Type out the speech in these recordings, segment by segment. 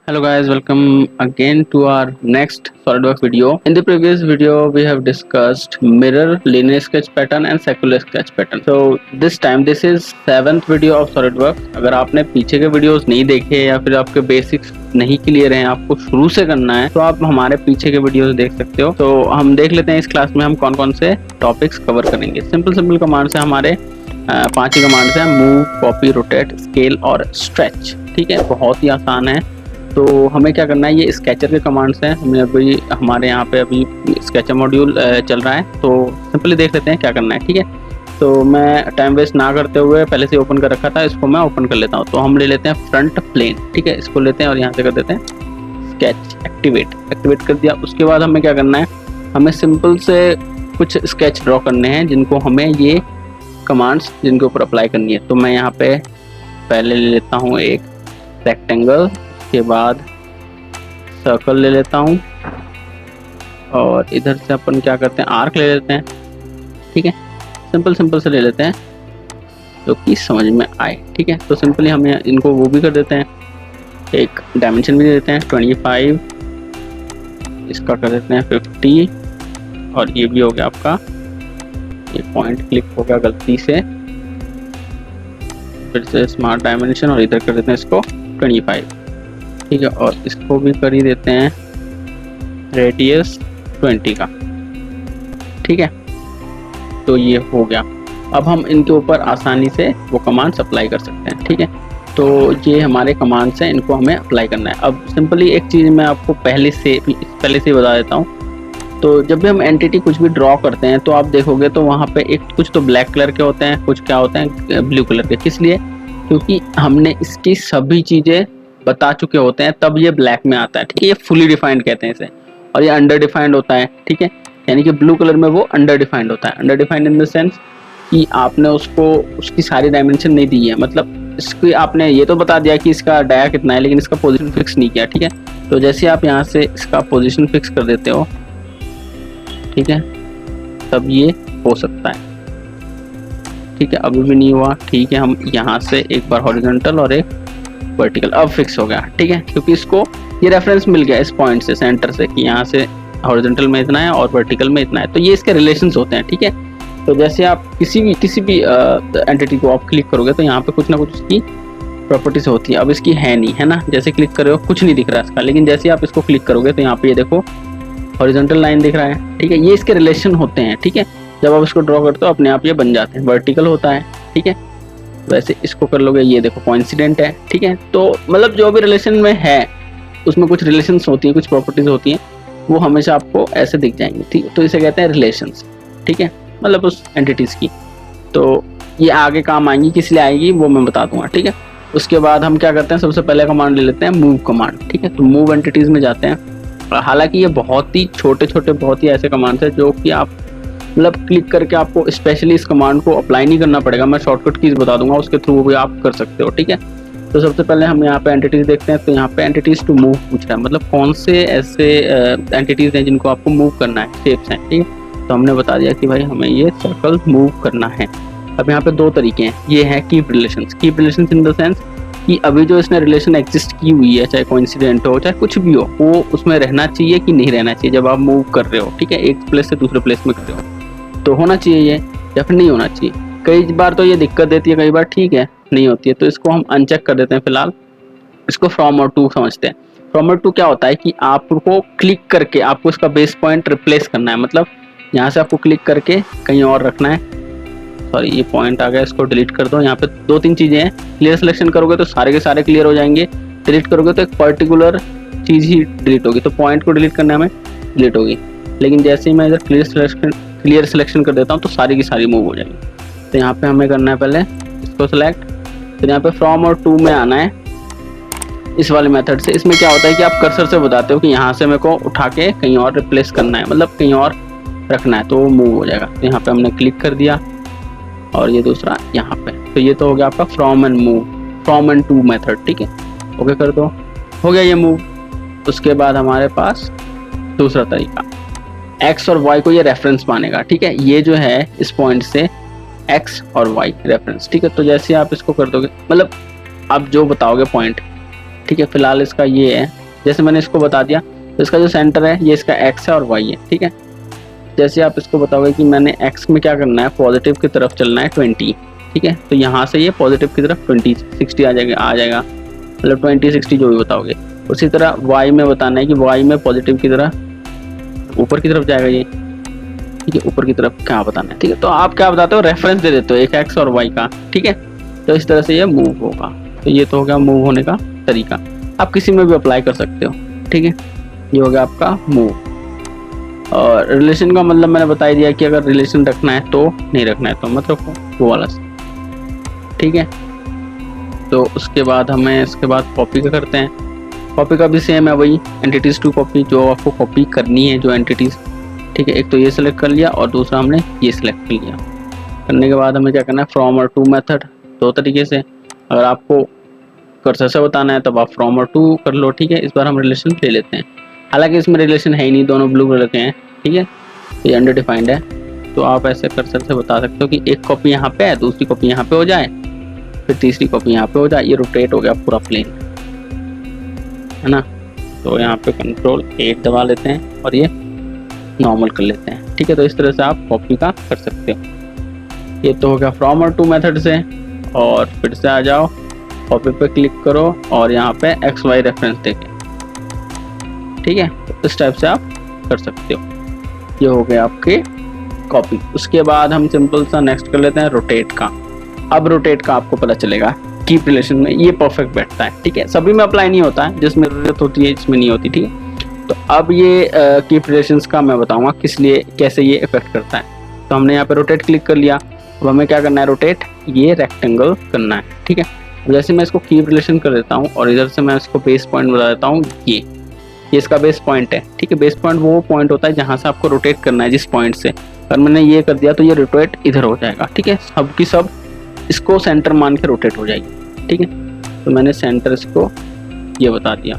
Hello guys, welcome again to our next SolidWorks video. In the previous video, we have discussed mirror, linear sketch pattern and circular sketch pattern. So this time, this is 7th video of SolidWorks. अगर आपने पीछे के videos नहीं देखे या फिर आपके basics नहीं क्लियर हैं, आपको शुरू से करना है, तो आप हमारे पीछे के वीडियोस देख सकते हो। तो हम देख लेते हैं इस क्लास में हम कौन कौन से टॉपिक्स कवर करेंगे। सिंपल कमांड से हमारे 5 ही कमांड है, मूव, कॉपी, रोटेट, स्केल और स्ट्रेच। ठीक है, बहुत ही आसान है। तो हमें क्या करना है, ये स्केचर के कमांड्स हैं। हमें अभी हमारे यहाँ पे अभी स्केचर मॉड्यूल चल रहा है, तो सिंपली देख लेते हैं क्या करना है। ठीक है, तो मैं टाइम वेस्ट ना करते हुए पहले से ओपन कर रखा था, इसको मैं ओपन कर लेता हूँ। तो हम ले लेते हैं फ्रंट प्लेन। ठीक है, इसको लेते हैं और यहाँ से कर देते हैं स्केच, एक्टिवेट कर दिया। उसके बाद हमें क्या करना है, हमें सिंपल से कुछ स्केच ड्रॉ करने हैं जिनको हमें ये कमांड्स जिनके ऊपर अप्लाई करनी है। तो मैं यहाँ पे पहले ले लेता हूँ एक रेक्टेंगल, के बाद सर्कल ले लेता हूँ और इधर से अपन क्या करते हैं, आर्क ले लेते हैं। ठीक है, सिंपल से ले लेते हैं जो कि समझ में आए। ठीक है, तो सिंपली हम इनको वो भी कर देते हैं, एक डायमेंशन भी दे देते हैं 25, इसका कर देते हैं 50 और ये भी हो गया आपका, ये पॉइंट क्लिक हो गया गलती से, फिर से स्मार्ट डायमेंशन और इधर कर देते हैं इसको 25। ठीक है, और इसको भी कर ही देते हैं रेडियस 20 का। ठीक है, तो ये हो गया। अब हम इनके ऊपर आसानी से वो कमांड्स अप्लाई कर सकते हैं। ठीक है, तो ये हमारे कमांड्स हैं, इनको हमें अप्लाई करना है। अब सिंपली एक चीज़ मैं आपको पहले से बता देता हूँ। तो जब भी हम एंटिटी कुछ भी ड्रॉ करते हैं तो आप देखोगे तो वहाँ पे एक कुछ तो ब्लैक कलर के होते हैं, कुछ क्या होते हैं ब्लू कलर के। किस लिए? क्योंकि हमने इसकी सभी चीज़ें बता चुके होते हैं, तब ये ब्लैक में आता है। ठीक है, ये फुली डिफाइंड कहते हैं इसे, और ये अंडर डिफाइंड होता है। ठीक है, यानी कि ब्लू कलर में वो अंडर डिफाइंड होता है। Under defined in the sense कि आपने उसको उसकी सारी डायमेंशन नहीं दी है, मतलब इसकी आपने ये तो बता दिया कि इसका डाया कितना है, लेकिन इसका पोजीशन फिक्स नहीं किया। ठीक है, तो जैसे आप यहाँ से इसका पोजीशन फिक्स कर देते हो, ठीक है, तब ये हो सकता है। ठीक है, अभी भी नहीं हुआ। ठीक है, हम यहाँ से एक बार हॉरिजॉन्टल और एक वर्टिकल, अब फिक्स हो गया। ठीक है, क्योंकि इसको ये रेफरेंस मिल गया इस पॉइंट से, सेंटर से, कि यहाँ से हॉरिजॉन्टल में इतना है और वर्टिकल में इतना है। तो ये इसके रिलेशंस होते हैं। ठीक है, तो जैसे आप किसी भी एंटिटी को आप क्लिक करोगे तो यहाँ पे कुछ ना कुछ उसकी प्रॉपर्टीज होती है। अब इसकी है नहीं, है ना, जैसे क्लिक कर रहे हो कुछ नहीं दिख रहा इसका, लेकिन जैसे आप इसको क्लिक करोगे तो यहाँ पे ये देखो हॉरिजॉन्टल लाइन दिख रहा है। ठीक है, ये इसके रिलेशन होते हैं। ठीक है, जब आप इसको ड्रॉ करते हो अपने आप ये बन जाते हैं। वर्टिकल होता है, ठीक है, वैसे इसको कर लोगे, ये देखो कोइंसिडेंट है। ठीक है, तो मतलब जो भी रिलेशन में है उसमें कुछ रिलेशंस होती हैं, कुछ प्रॉपर्टीज होती हैं, वो हमेशा आपको ऐसे दिख जाएंगे। ठीक है, तो इसे कहते हैं रिलेशंस। ठीक है, मतलब उस एंटिटीज की। तो ये आगे काम आएंगी, किस लिए आएगी वो मैं बता दूंगा। ठीक है, उसके बाद हम क्या करते हैं, सबसे पहले कमांड ले लेते हैं मूव कमांड। ठीक है, तो मूव एंटिटीज में जाते हैं। हालांकि ये बहुत ही छोटे बहुत ही ऐसे कमांड्स हैं जो कि आप मतलब क्लिक करके आपको स्पेशली इस कमांड को अप्लाई नहीं करना पड़ेगा, मैं शॉर्टकट कीज बता दूंगा, उसके थ्रू भी आप कर सकते हो। ठीक है, तो सबसे पहले हम यहाँ पे एंटिटीज देखते हैं। तो यहाँ पे एंटिटीज टू मूव पूछ रहा है, मतलब कौन से ऐसे एंटिटीज हैं जिनको आपको मूव करना है, शेप्स हैं। ठीक है, तो हमने बता दिया कि भाई हमें ये सर्कल मूव करना है। अब यहाँ पे दो तरीके हैं, ये है keep relations in the sense कि अभी जो इसमें रिलेशन एग्जिस्ट की हुई है, चाहे कोइंसिडेंट हो चाहे कुछ भी हो, वो उसमें रहना चाहिए कि नहीं रहना चाहिए जब आप मूव कर रहे हो। ठीक है, एक प्लेस से दूसरे प्लेस में कर रहे हो तो होना चाहिए ये या फिर नहीं होना चाहिए। कई बार तो ये दिक्कत देती है, कई बार ठीक है नहीं होती है, तो इसको हम अनचेक कर देते हैं। फिलहाल इसको फ्रॉम और टू समझते हैं। फ्रॉम और टू क्या होता है कि आपको क्लिक करके आपको इसका बेस पॉइंट रिप्लेस करना है, मतलब यहाँ से आपको क्लिक करके कहीं और रखना है। सॉरी, ये पॉइंट आ गया, इसको डिलीट कर दो। यहाँ पे 2-3 चीज़ें हैं, क्लियर सिलेक्शन करोगे तो सारे के सारे क्लियर हो जाएंगे, डिलीट करोगे तो एक पर्टिकुलर चीज़ ही डिलीट होगी। तो पॉइंट को डिलीट करने में डिलीट होगी, लेकिन जैसे ही मैं इधर क्लियर सिलेक्शन कर देता हूँ तो सारी की सारी मूव हो जाएगी। तो यहाँ पे हमें करना है पहले इसको सिलेक्ट, फिर यहाँ पे फ्रॉम और टू में आना है इस वाले मेथड से। इसमें क्या होता है कि आप कर्सर से बताते हो कि यहाँ से मेरे को उठा के कहीं और रिप्लेस करना है, मतलब कहीं और रखना है, तो वो मूव हो जाएगा। तो यहाँ पे हमने क्लिक कर दिया और ये दूसरा यहाँ पे, तो ये तो हो गया आपका फ्रॉम एंड टू मेथड। ठीक है, ओके कर दो, हो गया ये मूव। उसके बाद हमारे पास दूसरा तरीका, एक्स और वाई को ये रेफरेंस मानेगा। ठीक है, ये जो है इस पॉइंट से एक्स और वाई रेफरेंस। ठीक है, तो जैसे आप इसको कर दोगे, मतलब आप जो बताओगे पॉइंट ठीक है। फिलहाल इसका ये है, जैसे मैंने इसको बता दिया, तो इसका जो सेंटर है ये इसका एक्स है और वाई है, ठीक है। जैसे आप इसको बताओगे कि मैंने एक्स में क्या करना है, पॉजिटिव की तरफ चलना है 20, ठीक है, तो यहाँ से ये पॉजिटिव की तरफ 20 60 आ जाएगा, मतलब 20 60 जो भी बताओगे। उसी तरह वाई में बताना है कि वाई में पॉजिटिव की तरह ऊपर की तरफ जाएगा ये, ठीक है, ऊपर की तरफ क्या बताना है, ठीक है। तो आप क्या बताते हो, रेफरेंस दे देते हो एक एक्स और वाई का, ठीक है। तो इस तरह से ये मूव होगा। तो ये तो हो गया मूव होने का तरीका, आप किसी में भी अप्लाई कर सकते हो, ठीक है। ये हो गया आपका मूव। और रिलेशन का मतलब मैंने बता ही दिया कि अगर रिलेशन रखना है तो, नहीं रखना है तो मत रखो, वो वाला, ठीक है। तो उसके बाद हमें इसके बाद कॉपी का करते हैं। कॉपी का भी सेम है वही, एंटिटीज टू कॉपी, जो आपको कॉपी करनी है जो एंटिटीज, ठीक है। एक तो ये सिलेक्ट कर लिया और दूसरा हमने ये सिलेक्ट कर लिया। करने के बाद हमें क्या करना है, फ्रॉम और टू मेथड, दो तरीके से। अगर आपको कर्सर से बताना है तब आप फ्रॉम और टू कर लो, ठीक है। इस बार हम रिलेशन ले लेते हैं, हालांकि इसमें रिलेशन है ही नहीं, दोनों ब्लू कलर के हैं, ठीक है, तो ये अंडरडिफाइंड है। तो आप ऐसे कर्सर से बता सकते हो कि एक कॉपी यहाँ पे है, दूसरी कॉपी यहाँ पे हो जाए, फिर तीसरी कॉपी यहाँ पे हो जाए, ये रोटेट हो गया पूरा प्लेन, है ना। तो यहाँ पे कंट्रोल 8 दबा लेते हैं और ये नॉर्मल कर लेते हैं, ठीक है। तो इस तरह से आप कॉपी का कर सकते हो। ये तो हो गया फ्रॉम और टू मेथड से। और फिर से आ जाओ, कॉपी पे क्लिक करो और यहाँ पे एक्स वाई रेफरेंस देके, ठीक है। तो इस टाइप से आप कर सकते हो। ये हो गया आपके कॉपी। उसके बाद हम सिंपल सा नेक्स्ट कर लेते हैं रोटेट का। अब रोटेट का आपको पता चलेगा कीप रिलेशन में ये परफेक्ट बैठता है, ठीक है। सभी में अप्लाई नहीं होता है, जिसमें जरूरत होती है इसमें नहीं होती, ठीक है। तो अब ये कीप रिलेशंस का मैं बताऊंगा किस लिए, कैसे ये इफेक्ट करता है। तो हमने यहाँ पे रोटेट क्लिक कर लिया, अब हमें क्या करना है, रोटेट ये रेक्टेंगल करना है, ठीक है। जैसे मैं इसको कीप रिलेशन कर देता हूँ और इधर से मैं इसको बेस पॉइंट बता देता हूँ, ये इसका बेस पॉइंट है, ठीक है। बेस पॉइंट वो पॉइंट होता है जहाँ से आपको रोटेट करना है, जिस पॉइंट से। अगर मैंने ये कर दिया तो ये रोटेट इधर हो जाएगा, ठीक है। सब की सब इसको सेंटर मान के रोटेट हो जाएगी, ठीक है। तो मैंने सेंटर इसको ये बता दिया,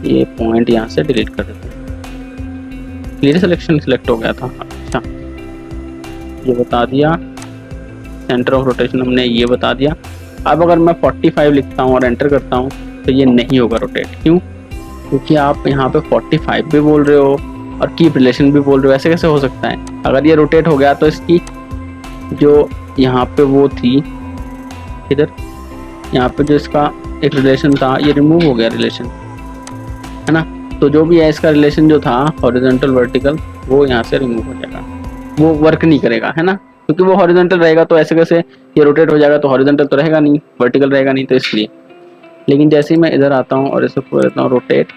ये पॉइंट यहाँ से डिलीट कर देते हैं। क्लियर सिलेक्शन सिलेक्ट हो गया था, अच्छा ये बता दिया। सेंटर ऑफ रोटेशन हमने ये बता दिया। अब अगर मैं 45 लिखता हूँ और एंटर करता हूँ तो ये नहीं होगा रोटेट, क्यों? क्योंकि आप यहाँ पे 45 भी बोल रहे हो और कीप रिलेशन भी बोल रहे हो, ऐसे कैसे हो सकता है? अगर ये रोटेट हो गया तो इसकी जो यहाँ पे वो थी, इधर यहाँ पे जो इसका एक रिलेशन था ये रिमूव हो गया रिलेशन, है ना। तो जो भी है इसका रिलेशन जो था हॉरिजॉन्टल वर्टिकल, वो यहाँ से रिमूव हो जाएगा, वो वर्क नहीं करेगा, है ना। क्योंकि वो हॉरिजॉन्टल रहेगा तो ऐसे कैसे ये रोटेट हो जाएगा, तो हॉरिजॉन्टल तो रहेगा नहीं, वर्टिकल रहेगा नहीं, तो इसलिए। लेकिन जैसे ही मैं इधर आता हूँ और इसे कर देता हूँ रोटेट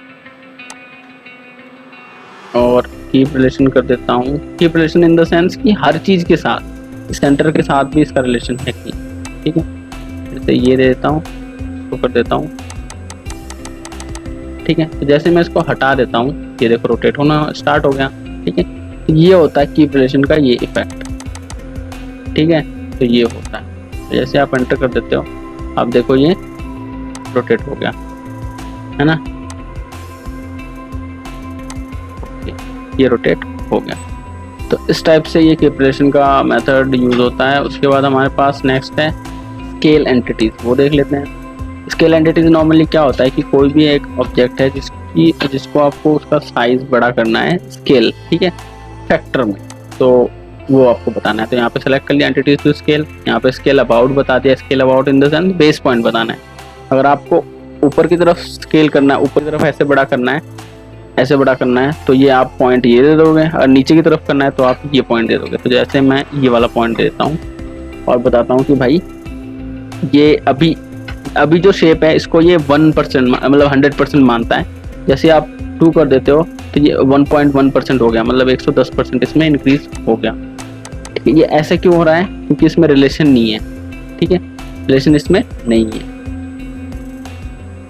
और कीप रिलेशन कर देता हूँ, keep relation in the sense कि हर चीज़ के साथ, सेंटर के साथ भी इसका रिलेशन है कि, ठीक है। जैसे ये दे देता हूँ, इसको कर देता हूँ, ठीक है। तो जैसे मैं इसको हटा देता हूँ, ये देखो रोटेट होना स्टार्ट हो गया, ठीक है। तो ये होता है कीप रिलेशन का ये इफेक्ट, ठीक है। तो ये होता है, तो जैसे आप एंटर कर देते हो, आप देखो ये रोटेट हो गया, है ना, ये रोटेट हो गया। तो इस टाइप से ये कीप रिलेशन का मेथड यूज होता है। उसके बाद हमारे पास नेक्स्ट है स्केल एंटिटीज, वो देख लेते हैं। स्केल एंटिटीज नॉर्मली क्या होता है कि कोई भी एक ऑब्जेक्ट है जिसको आपको उसका साइज बड़ा करना है, स्केल, ठीक है, फैक्टर में, तो वो आपको बताना है। तो यहाँ पे सेलेक्ट कर लिया एंटिटीज टू स्केल, यहाँ पे स्केल अबाउट बता दिया, scale about in the sense base point बताना है। अगर आपको ऊपर की तरफ स्केल करना है, ऊपर की तरफ ऐसे बड़ा करना है, ऐसे बड़ा करना है, तो ये आप पॉइंट ये दे दोगे, और नीचे की तरफ करना है तो आप ये पॉइंट दे दोगे। तो जैसे मैं ये वाला पॉइंट दे देता हूँ और बताता हूँ कि भाई ये अभी जो शेप है इसको ये 1% मतलब 100% मानता है। जैसे आप 2 कर देते हो तो ये 1.1% हो गया, मतलब 110% इसमें इंक्रीज हो गया। ये ऐसे क्यों हो रहा है? क्योंकि इसमें रिलेशन नहीं है, ठीक है, रिलेशन इसमें नहीं है।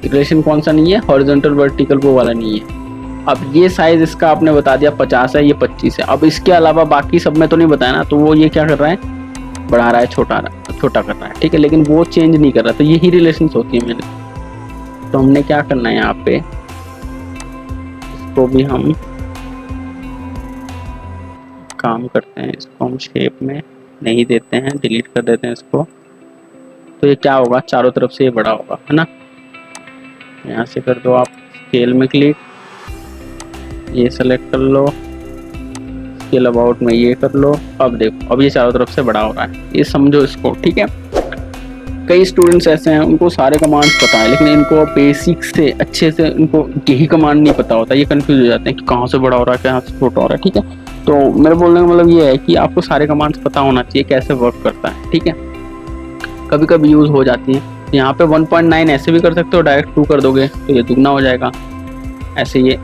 रिलेशन कौन सा नहीं है? हॉरिजॉन्टल वर्टिकल वो वाला नहीं है। अब ये साइज इसका आपने बता दिया 50 है, ये 25 है। अब इसके अलावा बाकी सब में तो नहीं बताया ना, तो वो ये क्या कर रहा है, बढ़ा रहा है, छोटा कर रहा है, ठीक है, लेकिन वो चेंज नहीं कर रहा। तो यही रिलेशंस होती है मैंने। तो हमने क्या करना है यहाँ पे, इसको भी हम काम करते हैं, इसको हम शेप में नहीं देते हैं, डिलीट कर देते हैं इसको। तो ये क्या होगा, चारों तरफ से ये बड़ा होगा, है ना। यहाँ से कर दो आप स्केल में क्लिक, ये सेलेक्ट कर लो, स्केल अबाउट में ये कर लो। अब देखो अब ये चारों तरफ से बड़ा हो रहा है, ये समझो इसको, ठीक है। कई स्टूडेंट्स ऐसे हैं उनको सारे कमांड्स पता है, लेकिन इनको बेसिक से अच्छे से इनको यही कमांड नहीं पता होता, ये कंफ्यूज हो जाते हैं कि कहाँ से बड़ा हो रहा है, कहाँ से छोटा हो रहा है, ठीक है। तो मेरे बोलने का मतलब ये है कि आपको सारे कमांड्स पता होना चाहिए कैसे वर्क करता है, ठीक है। कभी कभी यूज हो जाती है, यहाँ पे 1.9 ऐसे भी कर सकते हो, डायरेक्ट 2 कर दोगे तो ये दुगना हो जाएगा, ऐसे ये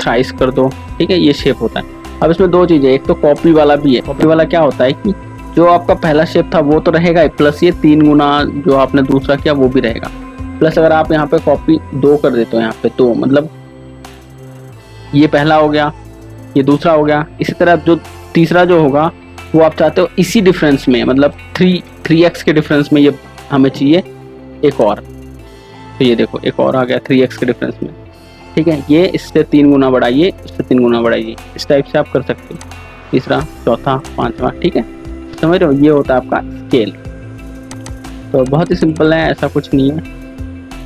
थ्राइस कर दो, ठीक है, ये शेप होता है। अब इसमें दो चीजें, एक तो कॉपी वाला भी है। कॉपी वाला क्या होता है कि जो आपका पहला शेप था वो तो रहेगा ही, प्लस ये 3 गुना जो आपने दूसरा किया वो भी रहेगा, प्लस अगर आप यहाँ पे कॉपी 2 कर देते हो, यहाँ पे 2 मतलब ये पहला हो गया, ये दूसरा हो गया, इसी तरह जो तीसरा जो होगा वो आप चाहते हो इसी डिफरेंस में, मतलब 3x के डिफरेंस में ये हमें चाहिए एक और, तो ये देखो एक और आ गया 3x के डिफरेंस में, ठीक है। ये इससे 3 गुना बढ़ाइए, इससे 3 गुना बढ़ाइए, इस टाइप से आप कर सकते हो, तीसरा चौथा पांचवा, ठीक है, समझ रहे हो। ये होता है आपका स्केल। तो बहुत ही सिंपल है, ऐसा कुछ नहीं है,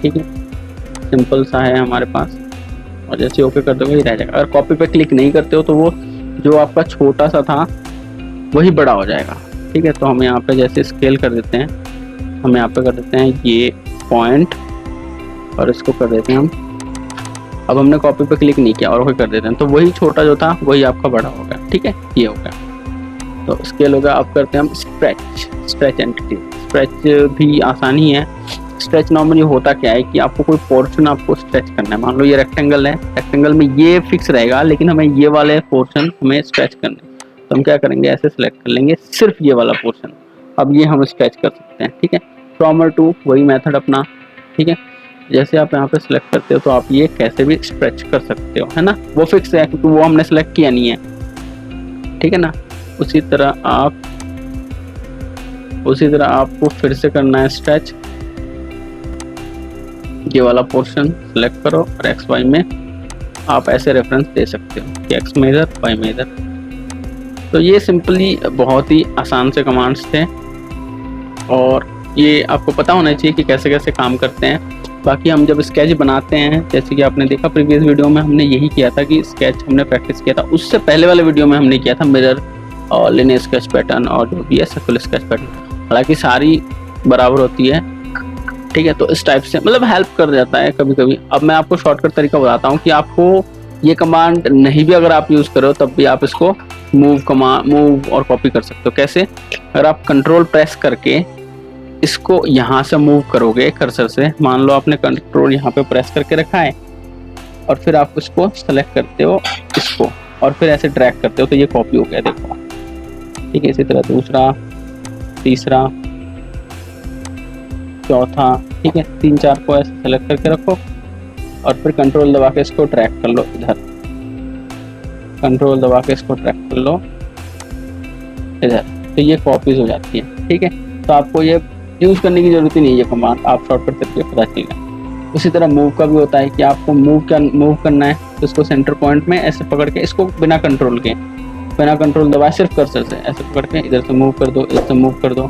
ठीक है, सिंपल सा है हमारे पास। और जैसे ओके कर दोगे ये रह जाएगा। अगर कॉपी पे क्लिक नहीं करते हो तो वो जो आपका छोटा सा था वही बड़ा हो जाएगा, ठीक है। तो हम यहाँ पे जैसे स्केल कर देते हैं, हम यहाँ पे कर देते हैं ये पॉइंट और इसको कर देते हैं हम, अब हमने कॉपी पे क्लिक नहीं किया और ओके कर देते हैं, तो वही छोटा जो था वही आपका बड़ा हो गया, ठीक है, ये हो गया। तो स्केल होगा। अब करते हैं हम स्ट्रेच एंटिटी। स्ट्रेच भी आसानी है। स्ट्रेच नॉर्मली होता क्या है कि आपको कोई पोर्शन आपको स्ट्रेच करना है, मान लो ये रेक्टेंगल है, रेक्टेंगल में ये फिक्स रहेगा लेकिन हमें ये वाले पोर्शन हमें स्ट्रेच करने, तो हम क्या करेंगे, ऐसे सिलेक्ट कर लेंगे सिर्फ ये वाला पोर्शन, अब ये हम स्ट्रेच कर सकते हैं, ठीक है। फ्रॉम टू वही मेथड अपना, ठीक है। जैसे आप यहाँ पे सिलेक्ट करते हो तो आप ये कैसे भी स्ट्रेच कर सकते हो, है ना, वो फिक्स है क्योंकि वो हमने सेलेक्ट किया नहीं है, ठीक है ना। उसी तरह आपको फिर से करना है स्ट्रेच, ये वाला पोर्शन सेलेक्ट करो और एक्स वाई में आप ऐसे रेफरेंस दे सकते हो कि एक्स में इधर, वाई में इधर। तो ये सिंपली बहुत ही आसान से कमांड्स थे और ये आपको पता होना चाहिए कि कैसे कैसे काम करते हैं। बाकी हम जब स्केच बनाते हैं, जैसे कि आपने देखा प्रीवियस वीडियो में हमने यही किया था कि स्केच हमने प्रैक्टिस किया था, उससे पहले वाले वीडियो में हमने किया था मिरर और लिनियर स्केच पैटर्न और जो भी है सर्कुलर स्केच पैटर्न, हालांकि सारी बराबर होती है, ठीक है। तो इस टाइप से मतलब हेल्प कर जाता है कभी कभी। अब मैं आपको शॉर्टकट तरीका बताता हूँ कि आपको ये कमांड नहीं भी अगर आप यूज़ करो तब भी आप इसको मूव और कॉपी कर सकते हो। कैसे, अगर आप कंट्रोल प्रेस करके इसको यहाँ से मूव करोगे कर्सर से, मान लो आपने कंट्रोल यहाँ पे प्रेस करके रखा है और फिर आप इसको सेलेक्ट करते हो इसको और फिर ऐसे ड्रैग करते हो तो ये कॉपी हो गया, देखो, ठीक है। इसी तरह दूसरा, तीसरा, चौथा, ठीक है, 3 4 को ऐसे सेलेक्ट करके रखो और फिर कंट्रोल दबा के इसको ड्रैग कर लो इधर, कंट्रोल दबा के इसको ड्रैग कर लो इधर, तो ये कॉपीज हो जाती है, ठीक है। तो आपको ये यूज करने की जरूरत ही नहीं है, ये कमांड आप शॉर्टकट करके पता चलेगा। उसी तरह मूव का भी होता है कि आपको मूव करना है तो इसको सेंटर पॉइंट में ऐसे पकड़ के इसको बिना कंट्रोल दबाए सिर्फ कर्सर से ऐसे पकड़ के इधर से मूव कर दो, इधर से मूव कर दो,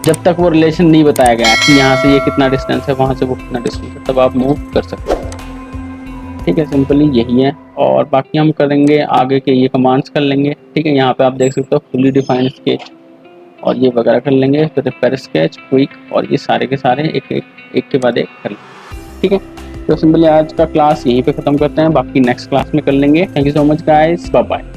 जब तक वो रिलेशन नहीं बताया गया कि यहाँ से ये कितना डिस्टेंस है, वहाँ से वो कितना डिस्टेंस है, तब आप मूव कर सकते हो, ठीक है। सिंपली यही है और बाकी हम करेंगे आगे के ये कमांड्स कर लेंगे, ठीक है। यहाँ पे आप देख सकते हो फुली डिफाइंड स्केच और ये वगैरह कर लेंगे, फिर रिपेयर स्केच, क्विक और ये सारे के सारे एक के बाद एक कर लेंगे, ठीक है। तो सिंपली आज का क्लास यहीं पे ख़त्म करते हैं, बाकी नेक्स्ट क्लास में कर लेंगे। Thank you so much guys, bye bye.